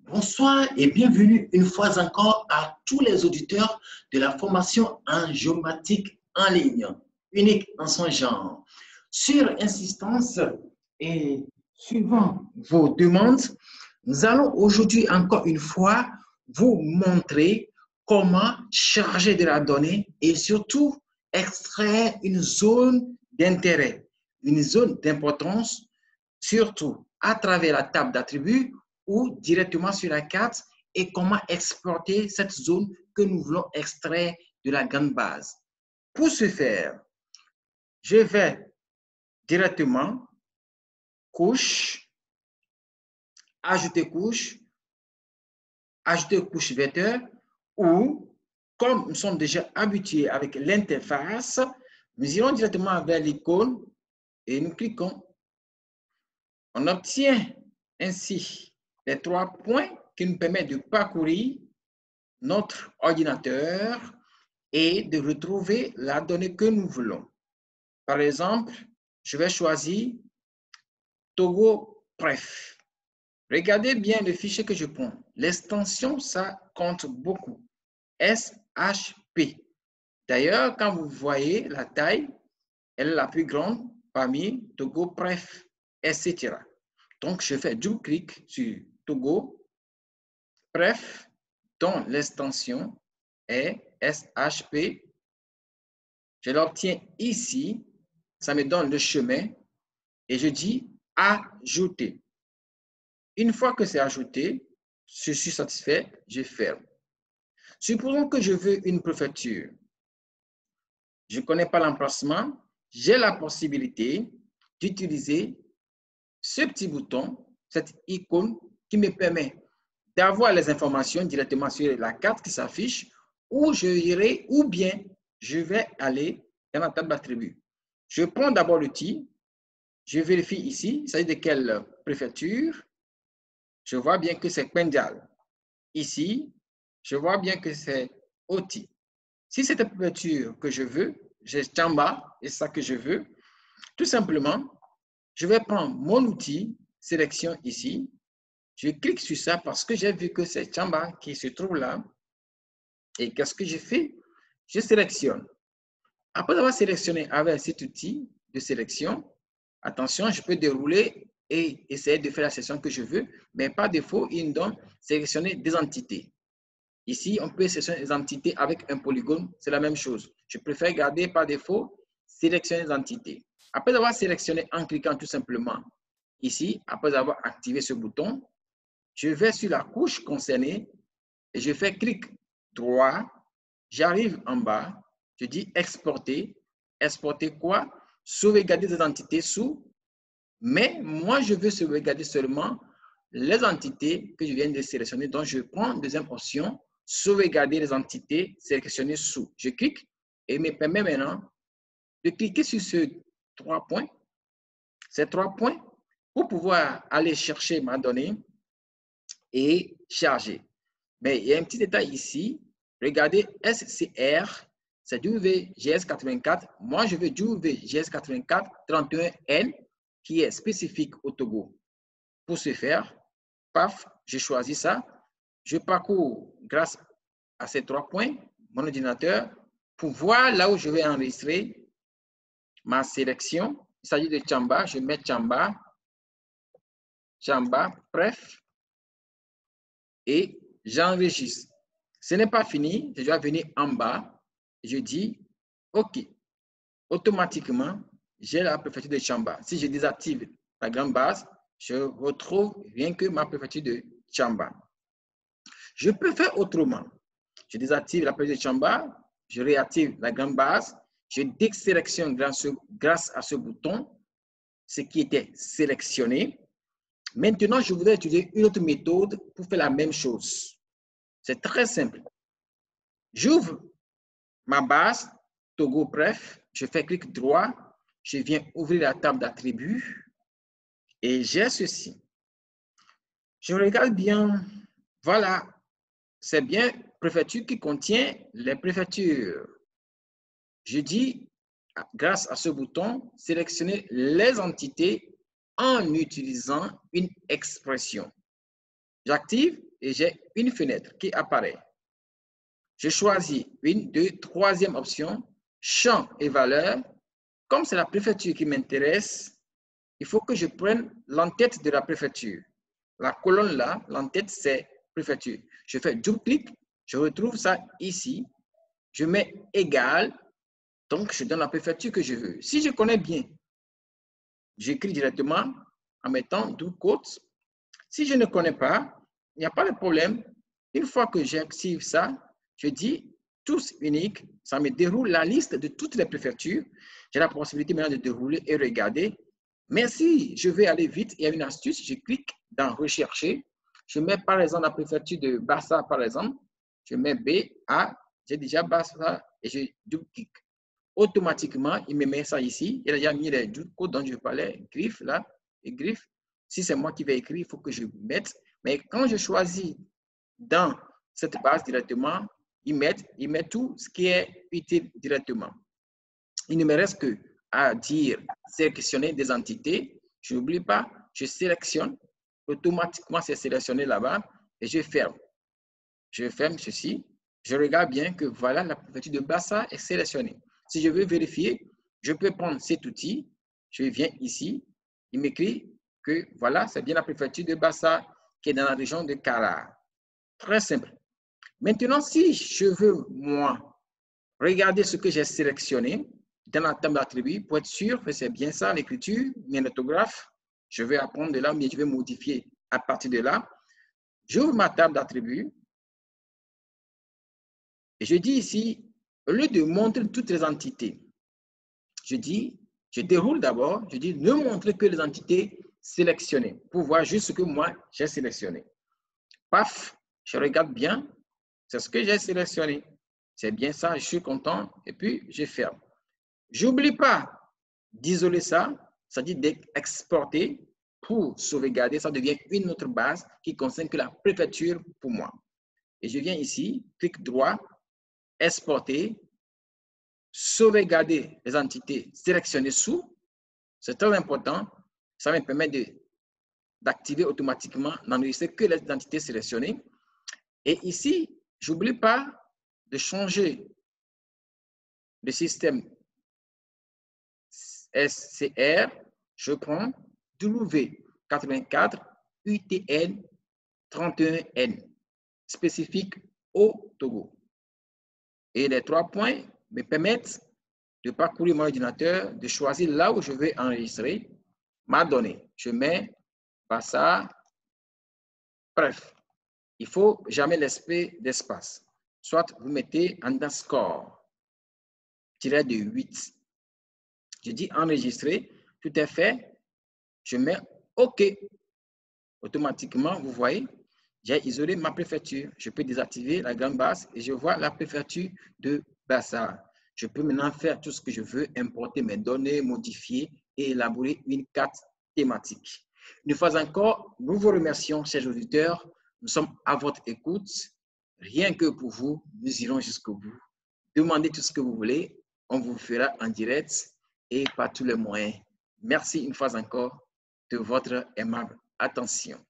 Bonsoir et bienvenue une fois encore à tous les auditeurs de la formation en géomatique en ligne, unique en son genre. Sur insistance et suivant vos demandes, nous allons aujourd'hui encore une fois vous montrer comment charger de la donnée et surtout extraire une zone d'intérêt, une zone d'importance, surtout à travers la table d'attributs ou directement sur la carte et comment exporter cette zone que nous voulons extraire de la grande base. Pour ce faire, je vais directement couche, ajouter couche vecteur ou comme nous sommes déjà habitués avec l'interface, nous irons directement vers l'icône et nous cliquons. On obtient ainsi les 3 points qui nous permettent de parcourir notre ordinateur et de retrouver la donnée que nous voulons. Par exemple, je vais choisir Togo Pref. Regardez bien le fichier que je prends. L'extension, ça compte beaucoup. SHP. D'ailleurs, quand vous voyez la taille, elle est la plus grande parmi Togo Pref, etc. Donc, je fais double-clic sur Togo Pref, dont l'extension est SHP. Je l'obtiens ici. Ça me donne le chemin et je dis ajouter. Une fois que c'est ajouté, je suis satisfait, je ferme. Supposons que je veux une préfecture. Je ne connais pas l'emplacement. J'ai la possibilité d'utiliser ce petit bouton, cette icône qui me permet d'avoir les informations directement sur la carte qui s'affiche ou je irai ou bien je vais aller dans la table d'attributs. Je prends d'abord l'outil, je vérifie ici, il s'agit de quelle préfecture. Je vois bien que c'est Pendjal. Ici, je vois bien que c'est Oti. Si c'est la préfecture que je veux, j'ai Tchamba et ça que je veux, tout simplement, je vais prendre mon outil, sélection ici, je clique sur ça parce que j'ai vu que c'est Tchamba qui se trouve là. Et qu'est-ce que je fais? Je sélectionne. Après avoir sélectionné avec cet outil de sélection, attention, je peux dérouler et essayer de faire la sélection que je veux, mais par défaut, il me donne sélectionner des entités. Ici, on peut sélectionner des entités avec un polygone, c'est la même chose. Je préfère garder par défaut, sélectionner des entités. Après avoir sélectionné en cliquant tout simplement ici, après avoir activé ce bouton, je vais sur la couche concernée et je fais clic droit, j'arrive en bas, je dis exporter. Exporter quoi? Sauvegarder des entités sous, mais moi je veux sauvegarder seulement les entités que je viens de sélectionner. Donc je prends deuxième option, sauvegarder les entités sélectionnées sous. Je clique et il me permet maintenant de cliquer sur ces 3 points. Ces 3 points pour pouvoir aller chercher ma donnée et charger. Mais il y a un petit détail ici. Regardez, SCR, c'est WGS84. Moi, je veux WGS84 31N qui est spécifique au Togo. Pour ce faire, paf, je choisis ça. Je parcours grâce à ces 3 points mon ordinateur pour voir là où je vais enregistrer ma sélection. Il s'agit de Tchamba. Je mets Tchamba, bref, et j'enregistre. Ce n'est pas fini, je dois venir en bas, je dis OK. Automatiquement, j'ai la préfecture de Tchamba. Si je désactive la grande base, je retrouve rien que ma préfecture de Tchamba. Je peux faire autrement. Je désactive la préfecture de Tchamba, je réactive la grande base, je désélectionne grâce à ce bouton ce qui était sélectionné. Maintenant, je voudrais utiliser une autre méthode pour faire la même chose. C'est très simple. J'ouvre ma base, Togo Pref, je fais clic droit, je viens ouvrir la table d'attributs et j'ai ceci. Je regarde bien, voilà, c'est bien préfecture qui contient les préfectures. Je dis, grâce à ce bouton, sélectionner les entités en utilisant une expression. J'active et j'ai une fenêtre qui apparaît. Je choisis une, deux, troisième option, champ et valeur. Comme c'est la préfecture qui m'intéresse, il faut que je prenne l'entête de la préfecture. La colonne là, l'entête, c'est préfecture. Je fais double-clic, je retrouve ça ici. Je mets égal, donc je donne la préfecture que je veux. Si je connais bien, j'écris directement en mettant double quotes. Si je ne connais pas, il n'y a pas de problème. Une fois que j'active ça, je dis tous uniques, ça me déroule la liste de toutes les préfectures. J'ai la possibilité maintenant de dérouler et regarder. Mais si je vais aller vite, il y a une astuce, je clique dans rechercher. Je mets par exemple la préfecture de Bassa, par exemple. Je mets B, A, j'ai déjà Bassa et je double-clique. Automatiquement, il me met ça ici. Il a déjà mis les codes dont je parlais, griffe là, et griffe. Si c'est moi qui vais écrire, il faut que je mette. Mais quand je choisis dans cette base directement, il met tout ce qui est utile directement. Il ne me reste que à dire sélectionner des entités. Je n'oublie pas, je sélectionne. Automatiquement, c'est sélectionné là-bas et je ferme. Je ferme ceci. Je regarde bien que voilà, la préfecture de Bassa est sélectionnée. Si je veux vérifier, je peux prendre cet outil. Je viens ici. Il m'écrit que voilà, c'est bien la préfecture de Bassa qui est dans la région de Kara. Très simple. Maintenant, si je veux, moi, regarder ce que j'ai sélectionné dans la table d'attributs pour être sûr que c'est bien ça, l'écriture, bien l'orthographe, je vais apprendre de là, mais je vais modifier à partir de là. J'ouvre ma table d'attributs et je dis ici, au lieu de montrer toutes les entités, je déroule d'abord, je dis ne montrer que les entités sélectionnées pour voir juste ce que moi j'ai sélectionné. Paf, je regarde bien, c'est ce que j'ai sélectionné. C'est bien ça, je suis content et puis je ferme. J'oublie pas d'isoler ça, c'est-à-dire d'exporter pour sauvegarder, ça devient une autre base qui concerne que la préfecture pour moi. Et je viens ici, clic droit, exporter, sauvegarder les entités sélectionnées sous. C'est très important. Ça me permet d'activer automatiquement, n'enregistrer que les entités sélectionnées. Et ici, j'oublie pas de changer le système SCR. Je prends W84 UTN 31N, spécifique au Togo. Et les 3 points me permettent de parcourir mon ordinateur, de choisir là où je vais enregistrer ma donnée. Je mets Bassa. Bref, il ne faut jamais laisser d'espace. Soit vous mettez underscore, tiret de 8. Je dis enregistrer, tout est fait. Je mets OK. Automatiquement, vous voyez, j'ai isolé ma préfecture. Je peux désactiver la grande base et je vois la préfecture de Bassa. Je peux maintenant faire tout ce que je veux, importer mes données, modifier et élaborer une carte thématique. Une fois encore, nous vous remercions, chers auditeurs. Nous sommes à votre écoute. Rien que pour vous, nous irons jusqu'au bout. Demandez tout ce que vous voulez. On vous fera en direct et par tous les moyens. Merci une fois encore de votre aimable attention.